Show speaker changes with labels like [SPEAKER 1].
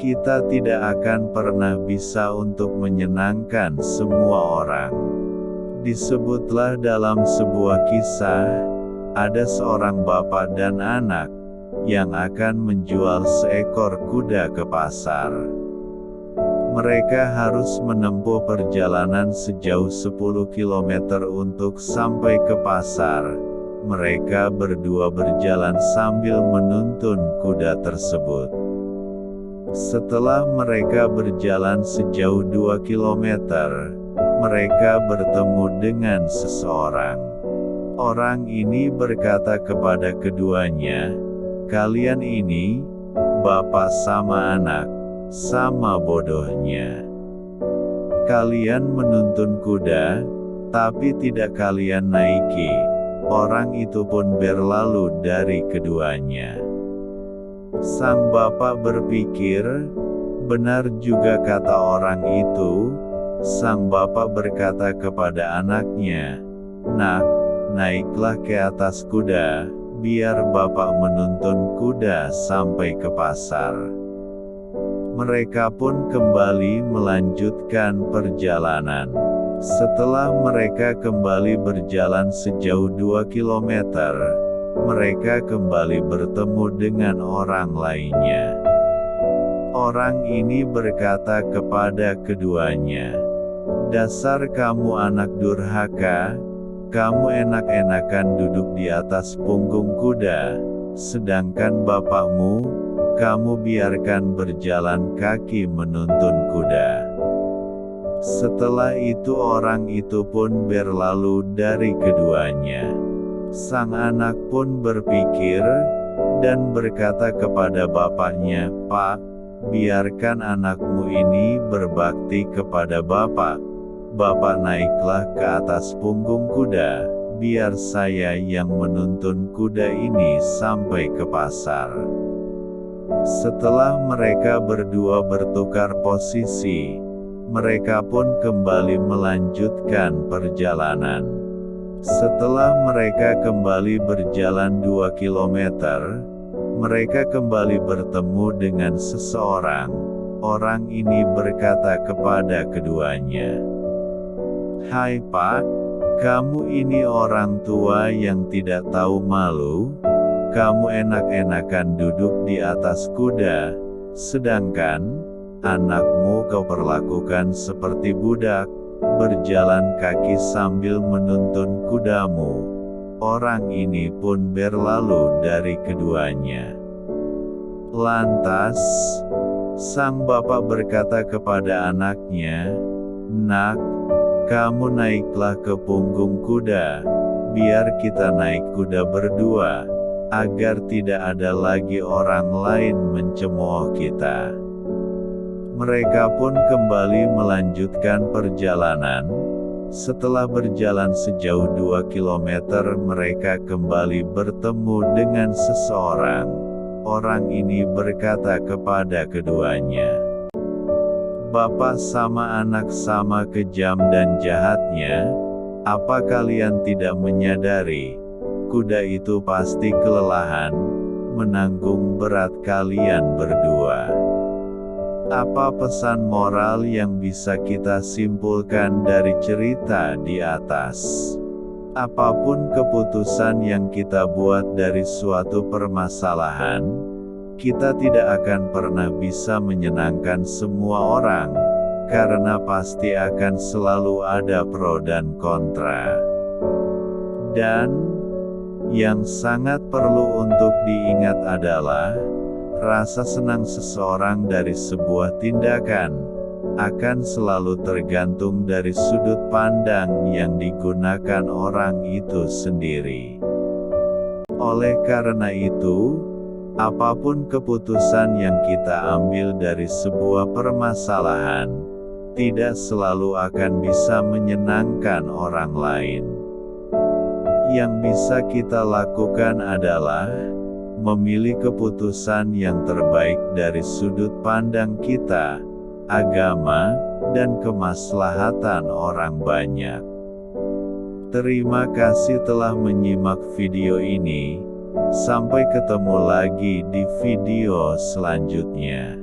[SPEAKER 1] Kita tidak akan pernah bisa untuk menyenangkan semua orang. Disebutlah dalam sebuah kisah, ada seorang bapak dan anak, yang akan menjual seekor kuda ke pasar. Mereka harus menempuh perjalanan sejauh 10 km untuk sampai ke pasar. Mereka berdua berjalan sambil menuntun kuda tersebut. Setelah mereka berjalan sejauh 2 km, mereka bertemu dengan seseorang. Orang ini berkata kepada keduanya, "Kalian ini, bapak sama anak, sama bodohnya. Kalian menuntun kuda, tapi tidak kalian naiki." Orang itu pun berlalu dari keduanya. Sang bapak berpikir, benar juga kata orang itu. Sang bapak berkata kepada anaknya, "Nak, naiklah ke atas kuda, biar bapak menuntun kuda sampai ke pasar." Mereka pun kembali melanjutkan perjalanan. Setelah mereka kembali berjalan sejauh 2 km, mereka kembali bertemu dengan orang lainnya. Orang ini berkata kepada keduanya, "Dasar kamu anak durhaka, kamu enak-enakan duduk di atas punggung kuda, sedangkan bapakmu, kamu biarkan berjalan kaki menuntun kuda." Setelah itu orang itu pun berlalu dari keduanya. Sang anak pun berpikir, dan berkata kepada bapaknya, "Pak, biarkan anakmu ini berbakti kepada bapak. Bapak naiklah ke atas punggung kuda, biar saya yang menuntun kuda ini sampai ke pasar." Setelah mereka berdua bertukar posisi, mereka pun kembali melanjutkan perjalanan. Setelah mereka kembali berjalan 2 km, mereka kembali bertemu dengan seseorang. Orang ini berkata kepada keduanya, "Hai Pak, kamu ini orang tua yang tidak tahu malu. Kamu enak-enakan duduk di atas kuda, sedangkan anakmu kau perlakukan seperti budak, berjalan kaki sambil menuntun kudamu." Orang ini pun berlalu dari keduanya. Lantas, sang bapak berkata kepada anaknya, "Nak, kamu naiklah ke punggung kuda, biar kita naik kuda berdua, agar tidak ada lagi orang lain mencemooh kita." Mereka pun kembali melanjutkan perjalanan. Setelah berjalan sejauh 2 km, mereka kembali bertemu dengan seseorang. Orang ini berkata kepada keduanya, "Bapak sama anak sama kejam dan jahatnya. Apa kalian tidak menyadari, kuda itu pasti kelelahan, menanggung berat kalian berdua?" Apa pesan moral yang bisa kita simpulkan dari cerita di atas? Apapun keputusan yang kita buat dari suatu permasalahan, kita tidak akan pernah bisa menyenangkan semua orang, karena pasti akan selalu ada pro dan kontra. Dan yang sangat perlu untuk diingat adalah, rasa senang seseorang dari sebuah tindakan akan selalu tergantung dari sudut pandang yang digunakan orang itu sendiri. Oleh karena itu, apapun keputusan yang kita ambil dari sebuah permasalahan, tidak selalu akan bisa menyenangkan orang lain. Yang bisa kita lakukan adalah memilih keputusan yang terbaik dari sudut pandang kita, agama, dan kemaslahatan orang banyak. Terima kasih telah menyimak video ini. Sampai ketemu lagi di video selanjutnya.